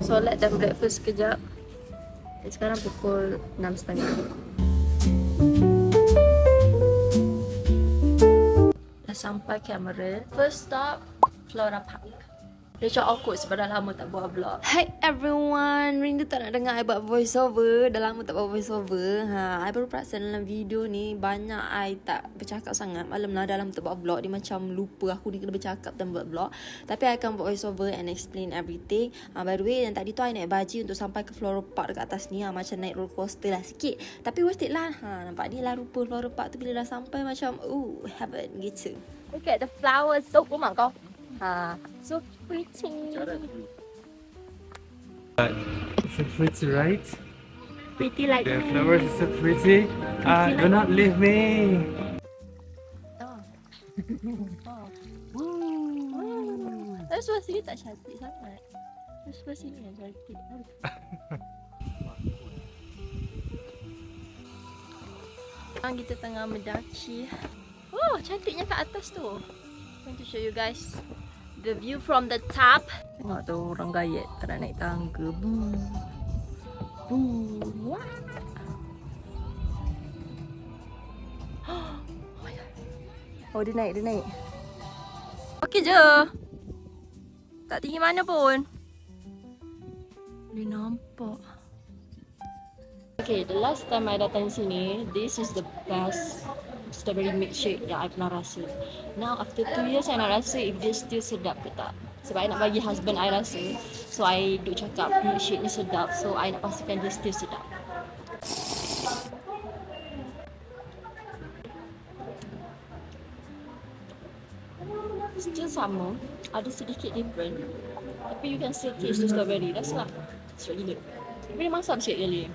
solat dan breakfast sekejap. Sekarang pukul 6.30. Dah sampai Cameron. First stop, Flora Park. Dia macam awkward sebab dah lama tak buat vlog. Hi everyone, rindu tak nak dengar I buat voice over. Dah lama tak buat voice over. I baru perasan dalam video ni banyak I tak bercakap sangat. Malam lah dalam tak buat vlog. Dia macam lupa aku ni kena bercakap dan buat vlog. Tapi I akan buat voice over and explain everything. By the way, yang tadi tu I naik baji untuk sampai ke Flora Park dekat atas ni. Macam naik roller coaster lah sikit. Tapi worth it lah. Nampak ni lah rupa Flora Park tu bila dah sampai macam heaven gitu. Look at the flowers. So, mak kau. So pretty. So pretty, right? Pretty like The me. flowers are so pretty. Do not leave me. Oh. Tapi sebelah sini tak cantik sangat. Sebelah sini yang cantik. Sekarang kita tengah mendaki. Oh, cantiknya kat atas tu. I'm going to show you guys the view from the top. Tengok tu orang gayet tak nak naik tangga. Wah. Oh, dia naik. Okey je. Tak tinggi mana pun. Boleh nampak. Okay, the last time I datang sini, this is the best strawberry milkshake yang I pernah rasa. Now after 2 years, I nak rasa if dia still sedap ke tak. Sebab I nak bagi husband I rasa. So I duk cakap milkshake ni sedap. So I nak pastikan dia still sedap. Still sama, ada sedikit different. Tapi you can still taste the strawberry. Dah sedap. Sedap gila. Tapi dia masam sikit kali.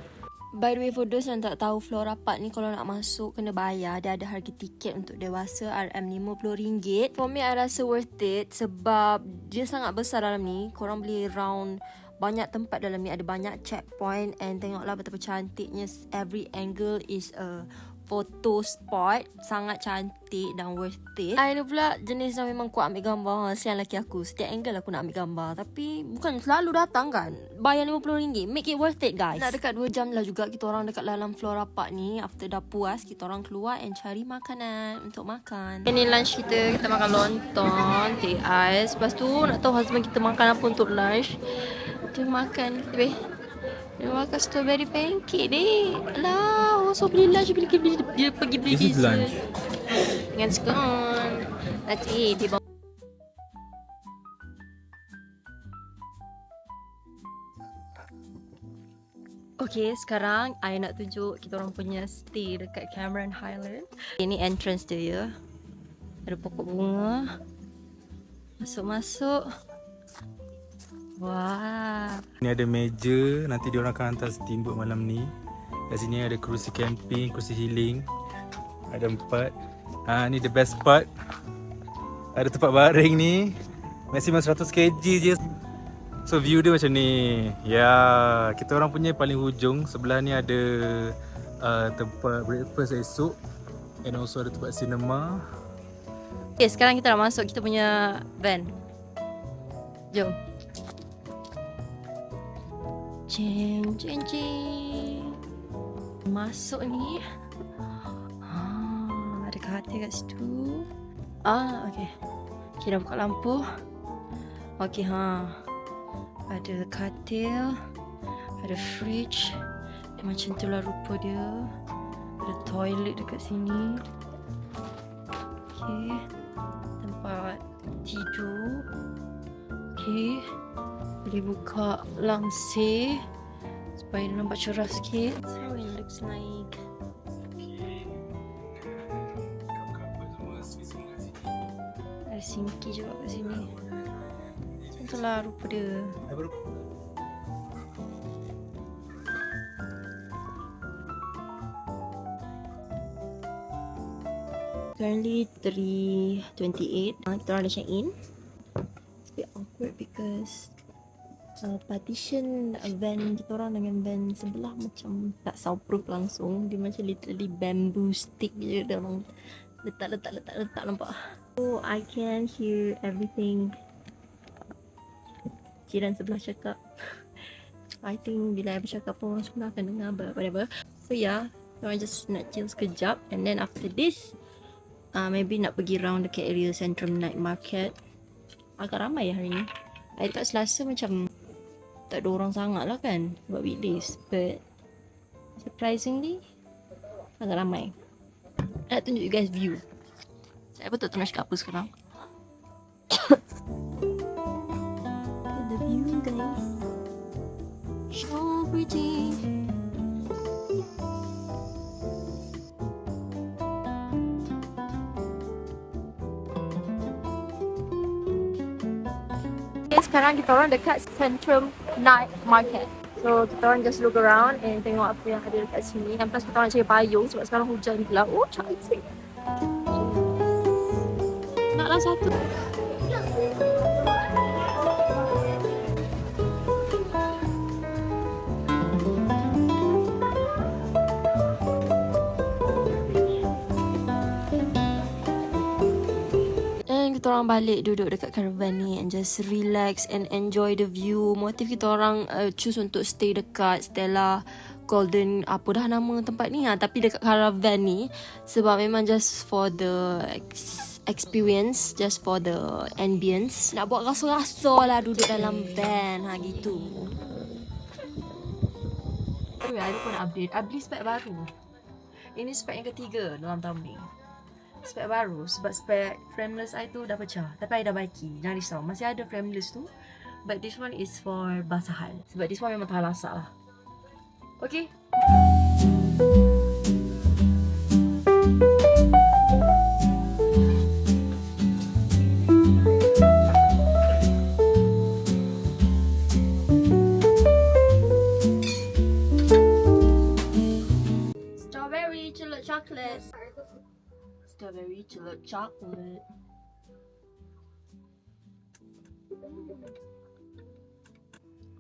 By the way, for those yang tak tahu, Flora Park ni kalau nak masuk kena bayar. Dia ada harga tiket untuk dewasa RM50. For me, I rasa worth it sebab dia sangat besar dalam ni. Korang boleh round banyak tempat dalam ni. Ada banyak checkpoint and tengoklah betapa cantiknya. Every angle is a photo spot. Sangat cantik dan worth it. I ni pula jenis yang memang kuat ambil gambar. Siang lelaki aku, setiap angle aku nak ambil gambar. Tapi bukan selalu datang kan. Bayar RM50, make it worth it guys. Nak dekat 2 jam lah juga kita orang dekat dalam Flora Park ni. After dah puas, kita orang keluar and cari makanan untuk makan. Ini lunch kita makan lontong, teh ais. Lepas tu nak tahu husband kita makan apa untuk lunch. Dia makan dia makan strawberry pancake ni. Alah, so beli lunch bila dia pergi beli This is dessert. lunch. Dengan scone. Nanti dia bawa. Okay, sekarang I nak tunjuk kita orang punya stay dekat Cameron Highland. Ini entrance dia ya. Ada pokok bunga. Masuk. Wah. Ni ada meja, nanti diorang akan hantar steamboat malam ni. Kat sini ada kerusi camping, kerusi healing. Ada 4. Ni the best part. Ada tempat baring ni. Maksimum 100 kg je. So view dia macam ni. Ya, kita orang punya paling hujung. Sebelah ni ada tempat breakfast esok. And also ada tempat cinema. Okay, sekarang kita nak masuk kita punya van. Jom. Cing. Masuk ni. Ada katil kat situ. Okay. Okay, dah buka lampu. Okay, ada katil. Ada fridge. Dia macam tu lah rupa dia. Ada toilet dekat sini. Okay. Tempat tidur. Okay. Boleh buka langsir supaya dia nampak cerah sikit. So it looks like. Ada sinki juga kat sini. Macam tu lah rupa dia. Currently 3:28. Kita orang dah check in. It's a bit awkward because partition van kita orang dengan van sebelah macam tak soundproof langsung. Dia macam literally bamboo stick je. Dia orang letak nampak. So I can hear everything jiran sebelah cakap. I think bila I bercakap pun orang semua akan dengar, but whatever. So yeah, I just nak chill sekejap. And then after this, maybe nak pergi round dekat area Centrum Night Market. Agak ramai hari ni. I thought Selasa macam tak ada orang sangat lah kan, sebab weekdays. But surprisingly, agak ramai. I nak tunjuk you guys view. Saya pun tak tahu nak cakap apa sekarang. The view guys, so pretty. Sekarang kita orang dekat Centrum Night Market. So kita orang just look around and tengok apa yang ada dekat sini. And plus kita orang cari payung sebab sekarang hujan pula. Oh cantik. Naklah satu. Kita orang balik duduk dekat caravan ni and just relax and enjoy the view. Motif kita orang choose untuk stay dekat Stella Golden, apa dah nama tempat ni tapi dekat caravan ni sebab memang just for the experience, just for the ambience. Nak buat rasa-rasa lah duduk dalam van gitu. Ada pun update. I beli spek baru. Ini spek yang ketiga dalam tahun ni. Spek baru sebab spek frameless I tu dah pecah. Tapi I dah baiki. Jangan risau. Masih ada frameless tu. But this one is for basahan. Sebab this one memang tahan lasak lah. Okay. Strawberry celup chocolate. Strawberry celup chocolate.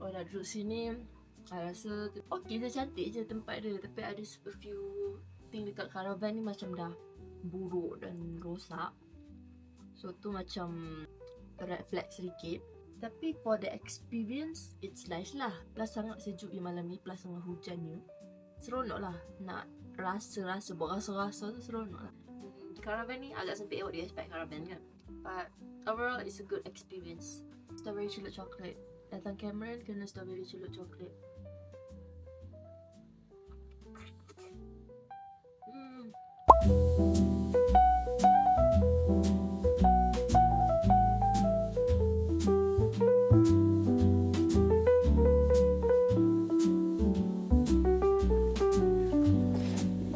Oh, dah duduk sini, I rasa okay je, cantik je tempat dia. Tapi ada a few thing dekat caravan ni macam dah buruk dan rosak. So tu macam red flag sedikit. Tapi for the experience, it's nice lah. Plus sangat sejuk di malam ni, plus sangat hujannya. Seronok lah. Nak rasa-rasa, buat rasa-rasa tu seronok lah. Caravan ni agak sempit what do you expect caravan kan. But overall it's a good experience. Strawberry celup chocolate. Datang Cameron kena strawberry celup chocolate.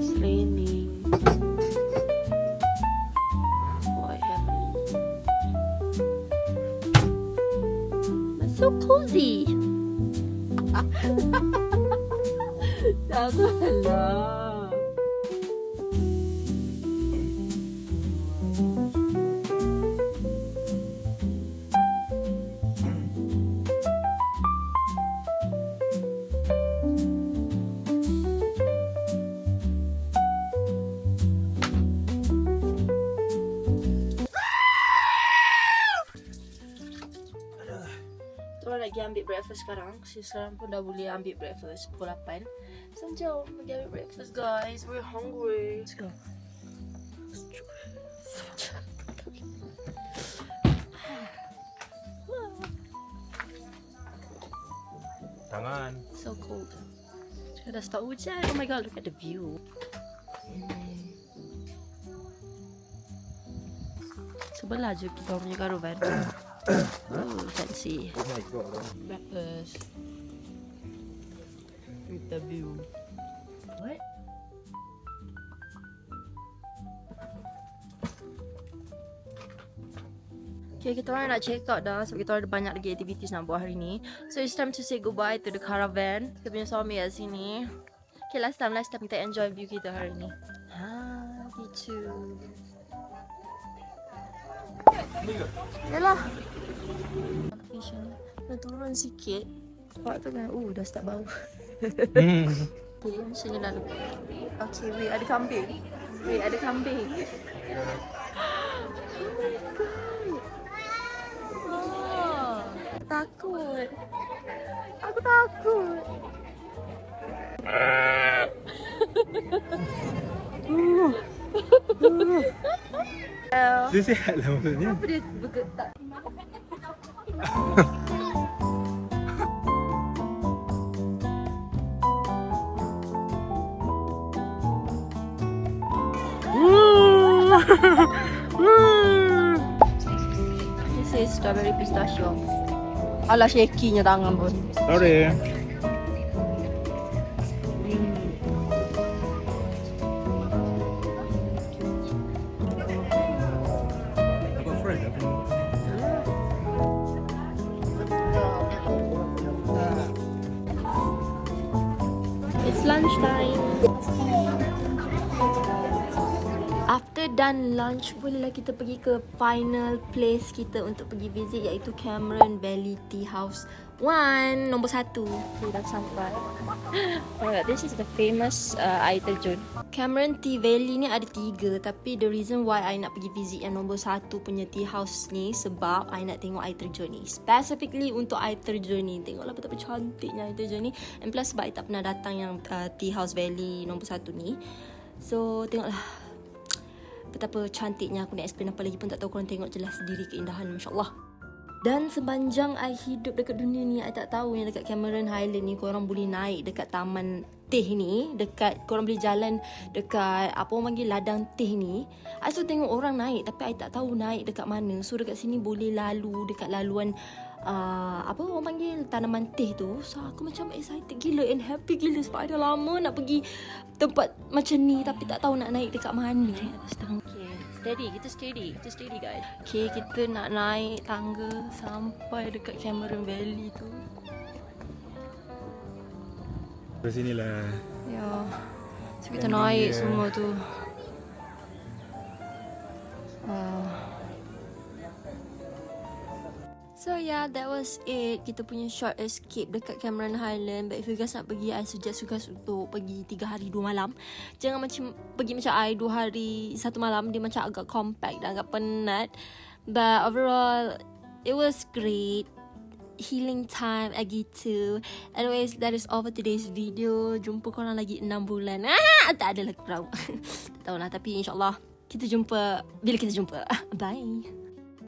It's raining. So cozy. Janganlah. Kita lagi ambil breakfast sekarang. Sekarang pun dah boleh ambil breakfast pukul 8. So jom pergi ambil breakfast guys. We're hungry. Let's go. Tangan. So cold. Dah start hujan. Oh my god, look at the view. Sebelah je kita punya caravan. Oh, fancy. Oh my god. Breakfast. With the view. What? Okay, kita orang nak check out dah sebab kita orang ada banyak lagi activities nak buat hari ni. So it's time to say goodbye to the caravan. Kita punya suami kat sini. Okay, last time kita enjoy view kita hari ni. Gitu. Yalah. Dah turun sikit. Nampak tu kan? Dah start bau. Okay, macam ni lalu. Okay, wait, ada kambing. Oh my god. Takut. Aku takut. good. Dia sihat lah maksudnya. Apa dia bergetak? This is strawberry pistachio. Alah shaky-nya tangan pun. Sorry. Apa fresh apa? It's lunchtime. After done lunch, bolehlah kita pergi ke final place kita untuk pergi visit, iaitu Cameron Valley Tea House 1, nombor 1. Okay, dah sampai. Alright, this is the famous air terjun. Cameron Tea Valley ni ada 3, tapi the reason why I nak pergi visit yang nombor 1 punya tea house ni sebab I nak tengok air terjun ni. Specifically untuk air terjun ni. Tengoklah betapa cantiknya air terjun ni. And plus sebab I tak pernah datang yang Tea House Valley nombor 1 ni. So tengoklah betapa cantiknya. Aku nak explain apa lagi pun tak tahu, korang tengok je lah sendiri keindahan, Masya Allah. Dan sepanjang I hidup dekat dunia ni, I tak tahu yang dekat Cameron Highland ni korang boleh naik dekat taman teh ni, dekat korang boleh jalan dekat apa orang panggil ladang teh ni. I selalu tengok orang naik tapi I tak tahu naik dekat mana. So dekat sini boleh lalu dekat laluan apa orang panggil tanaman teh tu. So aku macam excited gila and happy gila sebab I dah lama nak pergi tempat macam ni tapi tak tahu nak naik dekat mana. Okay, kita steady guys. Okay, kita nak naik tangga sampai dekat Cameron Valley tu. Dari sinilah. Ya. So kita naik semua tu. Wow. So yeah, that was it. Kita punya short escape dekat Cameron Highland. But if you guys nak pergi, I suggest you guys untuk pergi 3 hari 2 malam. Jangan macam pergi macam I 2 hari 1 malam. Dia macam agak compact dan agak penat. But overall, it was great. Healing time gitu. Anyways, that is all for today's video. Jumpa korang lagi 6 bulan. Tak adalah kurang. Tak tahulah, tapi insyaAllah kita jumpa bila kita jumpa. Bye.